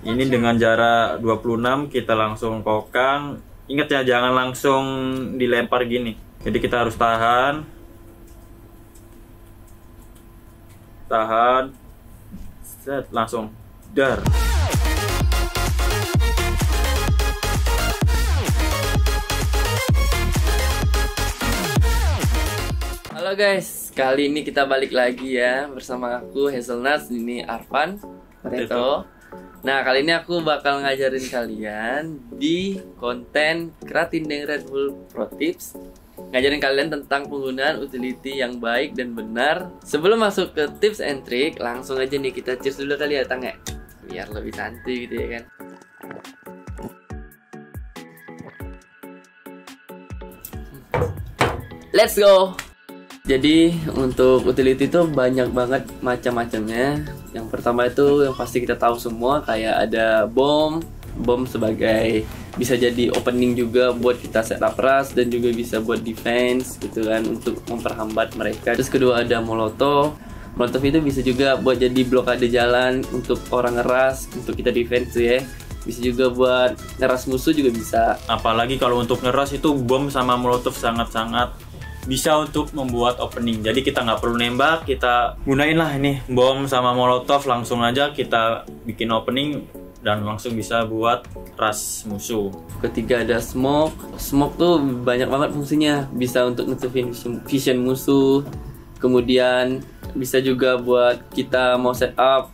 Ini dengan jarak 26 kita langsung kokang. Ingat ya, jangan langsung dilempar gini. Jadi kita harus tahan. Tahan. Set, langsung dar. Halo guys, kali ini kita balik lagi ya bersama aku Hazelnuts, ini Arvan Pareto. Nah, kali ini aku bakal ngajarin kalian di konten Kratin Deng Red Bull Pro Tips, ngajarin kalian tentang penggunaan utility yang baik dan benar. Sebelum masuk ke tips and trick, langsung aja nih kita cheers dulu kali ya, Tang ya, biar lebih santai gitu ya kan. Let's go. Jadi untuk utility itu banyak banget macam-macamnya. Yang pertama itu yang pasti kita tahu semua, kayak ada bom sebagai bisa jadi opening juga buat kita setup rush, dan juga bisa buat defense gitu kan, untuk memperhambat mereka. Terus kedua ada molotov itu bisa juga buat jadi blokade jalan untuk orang ngeras, untuk kita defense ya. Bisa juga buat ngeras musuh juga bisa. Apalagi kalau untuk ngeras itu bom sama molotov sangat-sangat bisa untuk membuat opening. Jadi kita nggak perlu nembak, kita gunain lah ini bom sama molotov, langsung aja kita bikin opening dan langsung bisa buat rush musuh. Ketiga ada smoke tuh banyak banget fungsinya, bisa untuk nutupin vision musuh, kemudian bisa juga buat kita mau setup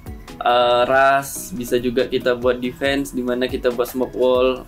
rush, bisa juga kita buat defense, dimana kita buat smoke wall,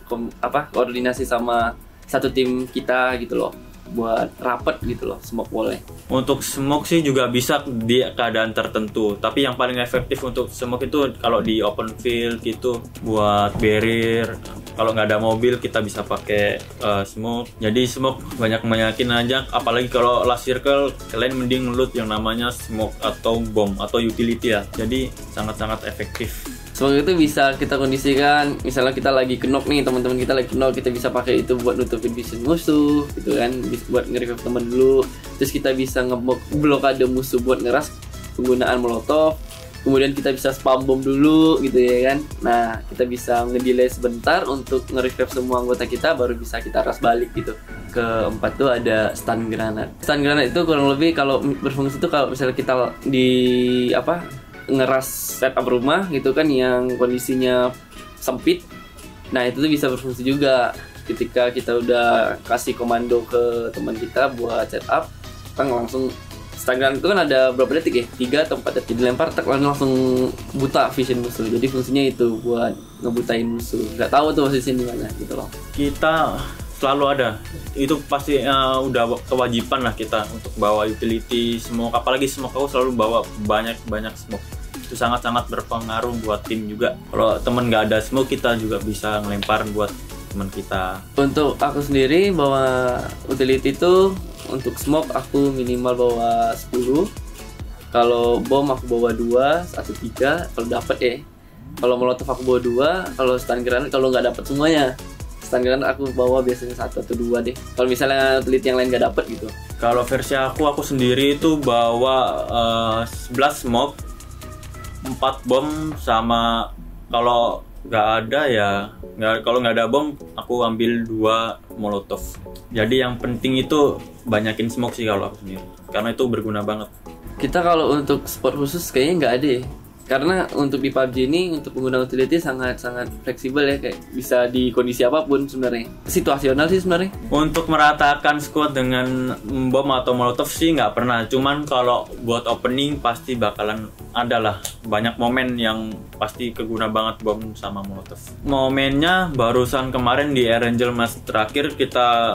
koordinasi sama satu tim kita gitu loh, buat rapet gitu loh smoke wallnya. Untuk smoke sih juga bisa di keadaan tertentu, tapi yang paling efektif untuk smoke itu kalau di open field gitu, buat barrier. Kalau nggak ada mobil kita bisa pakai smoke. Jadi smoke banyakin aja, apalagi kalau last circle kalian mending loot yang namanya smoke atau bom atau utility ya. Jadi sangat-sangat efektif. Smoke itu bisa kita kondisikan, misalnya kita lagi knock nih, teman-teman kita lagi knock, kita bisa pakai itu buat nutupin vision musuh gitu kan, buat nge-revive temen dulu. Terus kita bisa ngeblokade musuh buat ngeras penggunaan molotov. Kemudian kita bisa spam bom dulu gitu ya kan. Nah, kita bisa ngedelay sebentar untuk nge-revive semua anggota kita, baru bisa kita ras balik gitu. Keempat tuh ada stun granat. Stun granat itu kurang lebih kalau berfungsi itu kalau misalnya kita di ngeras setup rumah gitu kan, yang kondisinya sempit. Nah, itu tuh bisa berfungsi juga ketika kita udah kasih komando ke teman kita buat setup, kita langsung stun granat itu kan ada berapa detik ya? 3 atau 4 detik dilempar, langsung buta vision musuh. Jadi fungsinya itu buat ngebutain musuh, nggak tahu tuh posisinya di mana gitu loh. Kita selalu ada, itu pasti udah kewajiban lah kita untuk bawa utility smoke. Apalagi smoke, aku selalu bawa banyak smoke. Itu sangat-sangat berpengaruh buat tim juga. Kalau temen nggak ada smoke, kita juga bisa ngelempar buat teman kita. Untuk aku sendiri bawa utility itu, untuk smoke aku minimal bawa 10. Kalau bom aku bawa 2, 1, 3 kalau dapet ya. Kalau molotov aku bawa 2, kalau stun granat kalau nggak dapet semuanya. Stun granat aku bawa biasanya 1 atau 2 deh. Kalau misalnya utility yang lain nggak dapet gitu. Kalau versi aku sendiri itu bawa 11 smoke, 4 bom, sama kalau nggak ada ya kalau nggak ada bom aku ambil 2 molotov. Jadi yang penting itu banyakin smoke sih kalau aku sendiri, karena itu berguna banget. Kita kalau untuk sport khusus kayaknya nggak ada ya. Karena untuk di PUBG ini untuk pengguna utility sangat-sangat fleksibel ya, kayak bisa di kondisi apapun sebenarnya. Situasional sih sebenarnya. Untuk meratakan squad dengan bom atau molotov sih nggak pernah. Cuman kalau buat opening pasti bakalan ada lah banyak momen yang pasti keguna banget bom sama molotov. Momennya barusan kemarin di Air Angel match terakhir kita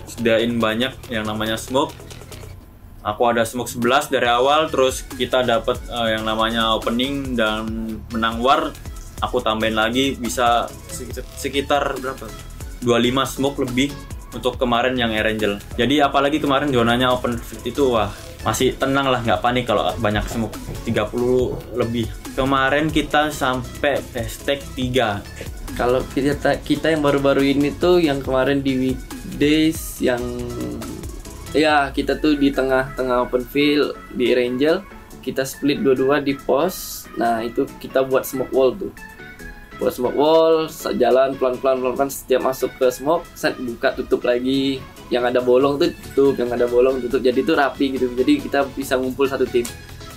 sediain banyak yang namanya smoke. Aku ada smoke 11 dari awal, terus kita dapat yang namanya opening dan menang war. Aku tambahin lagi bisa sekitar berapa? 25 smoke lebih untuk kemarin yang Air Angel. Jadi apalagi kemarin zonanya open field itu wah, masih tenang lah, nggak panik kalau banyak smoke, 30 lebih. Kemarin kita sampai hashtag 3. Kalau kita yang baru-baru ini tuh yang kemarin di weekdays yang ya kita tuh di tengah-tengah open field di Air Angel, kita split dua-dua di pos. Nah, itu kita buat smoke wall tuh. buat smoke wall, jalan pelan-pelan setiap masuk ke smoke, set buka tutup lagi, yang ada bolong tuh tutup, yang ada bolong tutup, jadi itu rapi gitu, jadi kita bisa ngumpul satu tim.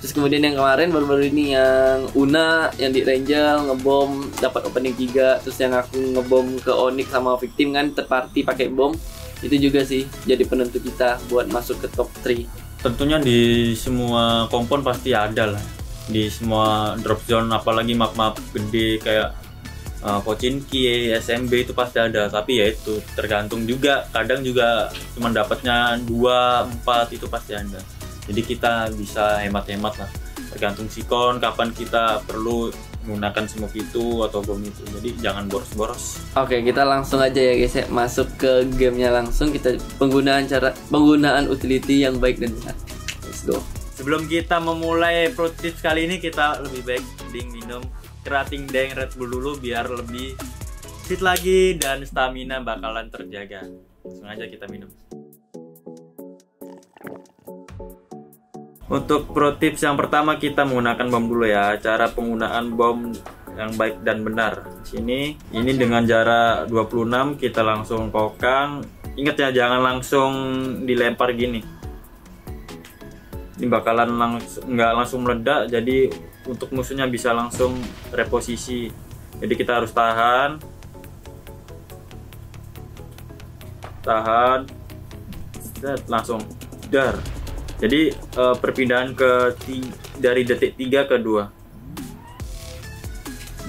Terus kemudian yang kemarin baru-baru ini yang Una yang di Ranger ngebom dapat opening 3, terus yang aku ngebom ke Onyx sama victim kan third party pakai bom, itu juga sih jadi penentu kita buat masuk ke top 3. Tentunya di semua kompon pasti ada lah, di semua drop zone, apalagi map-map gede kayak Pochinki, SMB itu pasti ada. Tapi ya itu tergantung juga, kadang juga cuma dapatnya 2-4 itu pasti ada. Jadi kita bisa hemat-hemat lah, tergantung sikon kapan kita perlu menggunakan smoke itu atau bom itu. Jadi jangan boros-boros. Oke, kita langsung aja ya guys ya, masuk ke gamenya langsung. Kita penggunaan utility yang baik dan benar. Let's go. Sebelum kita memulai pro tips kali ini, kita lebih baik minum kerating deng Red Bull dulu biar lebih fit lagi dan stamina bakalan terjaga. Langsung aja kita minum. Untuk pro tips yang pertama, kita menggunakan bom dulu ya. Cara penggunaan bom yang baik dan benar. Di sini ini dengan jarak 26 kita langsung kokang. Ingat ya, jangan langsung dilempar gini. Ini bakalan nggak langsung meledak, jadi untuk musuhnya bisa langsung reposisi. Jadi kita harus tahan, langsung dar. Jadi perpindahan dari detik 3 ke 2.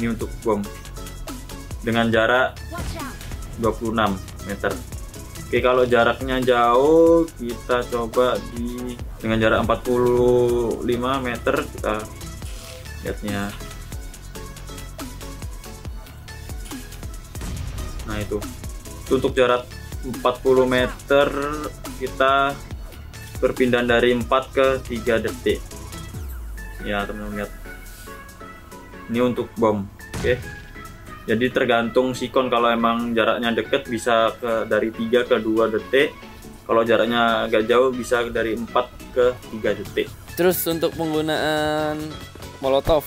Ini untuk bom dengan jarak 26 meter. Oke, kalau jaraknya jauh kita coba dengan jarak 45 meter, kita lihatnya. Nah itu untuk jarak 40 meter kita perpindahan dari 4 ke 3 detik ya teman-teman, lihat ini untuk bom. Oke, jadi tergantung sikon, kalau emang jaraknya deket bisa dari 3 ke 2 detik, kalau jaraknya agak jauh bisa dari 4 ke 3 detik. Terus untuk penggunaan molotov,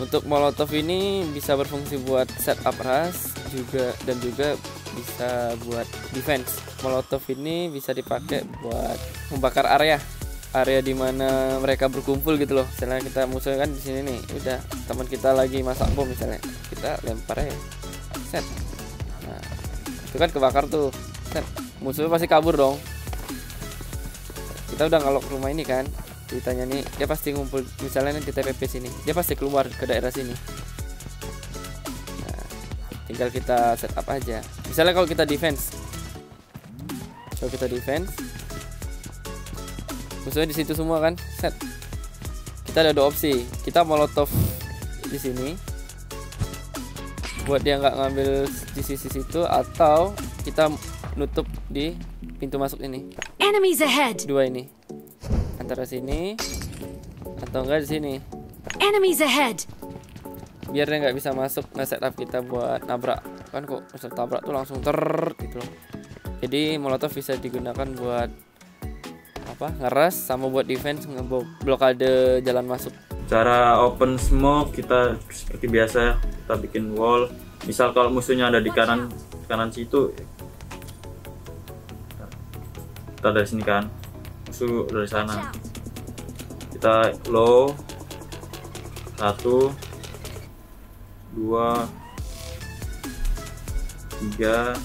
untuk molotov ini bisa berfungsi buat setup rush juga, dan juga bisa buat defense. Molotov ini bisa dipakai buat membakar area di mana mereka berkumpul gitu loh. Misalnya kita musuhnya kan di sini nih, udah teman kita lagi masak bom misalnya, kita lempar ya, set. Nah, itu kan kebakar tuh, set. Musuhnya pasti kabur dong. Kita udah ngalok rumah ini kan, ceritanya nih dia pasti ngumpul, misalnya di TPP sini, dia pasti keluar ke daerah sini. Nah, tinggal kita setup aja. Misalnya kalau kita defense, musuhnya di situ semua kan, set. Kita ada 2 opsi, kita molotov di sini buat dia nggak ngambil di sisi situ, atau kita nutup di pintu masuk ini. Enemies ahead. 2 ini, antara sini atau enggak di sini. Enemies ahead. Biar dia nggak bisa masuk nge-setup kita buat nabrak kan, kok misal tabrak tuh langsung gitu loh. Jadi molotov bisa digunakan buat apa, ngeras sama buat defense, ngeblokade jalan masuk. Cara open smoke kita seperti biasa, kita bikin wall. Misal kalau musuhnya ada di kanan situ, kita dari sini kan, musuh dari sana, kita low 1 2 3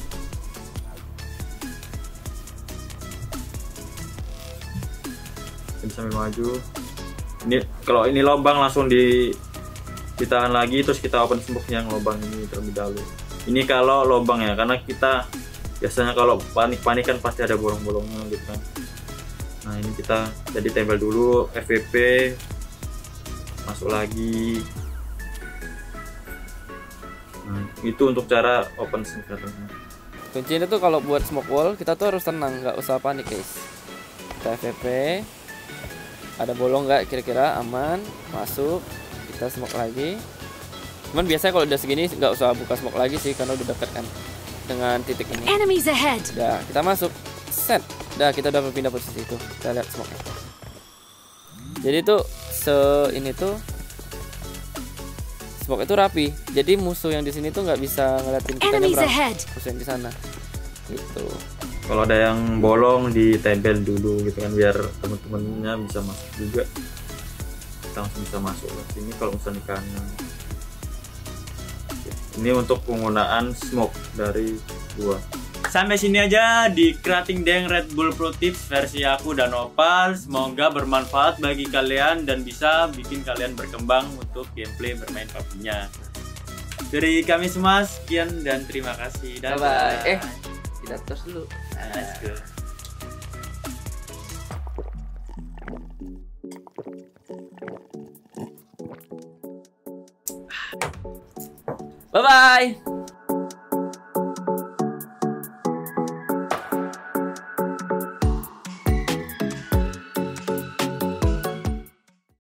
ini sambil maju. Ini kalau ini lubang langsung ditahan lagi, terus kita open smoke yang lubang ini terlebih dahulu. Ini kalau lubang ya, karena kita biasanya kalau panik-panikan pasti ada bolong-bolongnya gitu kan. Nah ini kita jadi tempel dulu, FVP masuk lagi. Nah, itu untuk cara open smoke. Kuncinya tuh kalau buat smoke wall kita tuh harus tenang, nggak usah panik guys. Kita FVP, ada bolong nggak, kira-kira aman, masuk, kita smoke lagi. Cuman biasanya kalau udah segini nggak usah buka smoke lagi sih, karena udah deket kan dengan titik ini. Enemies ahead. Udah kita masuk, set. Udah kita udah berpindah posisi itu. Kita lihat smoke nya. Jadi tuh ini tuh smoke itu rapi. Jadi musuh yang di sini tuh nggak bisa ngeliatin kita Enemies nyebrang. ahead. Musuh yang di sana. Gitu. Kalau ada yang bolong ditempel dulu gitu kan biar teman-temannya bisa masuk juga. Kita langsung bisa masuk ke sini kalau misalnya di kanan. Ini untuk penggunaan smoke dari gua. Sampai sini aja di Creating Deng Red Bull Pro Tips versi aku dan Opal. Semoga bermanfaat bagi kalian dan bisa bikin kalian berkembang untuk gameplay bermain PUBG-nya. Dari kami semua sekian dan terima kasih. Bye bye. Kita tos dulu. Let's go. Bye bye.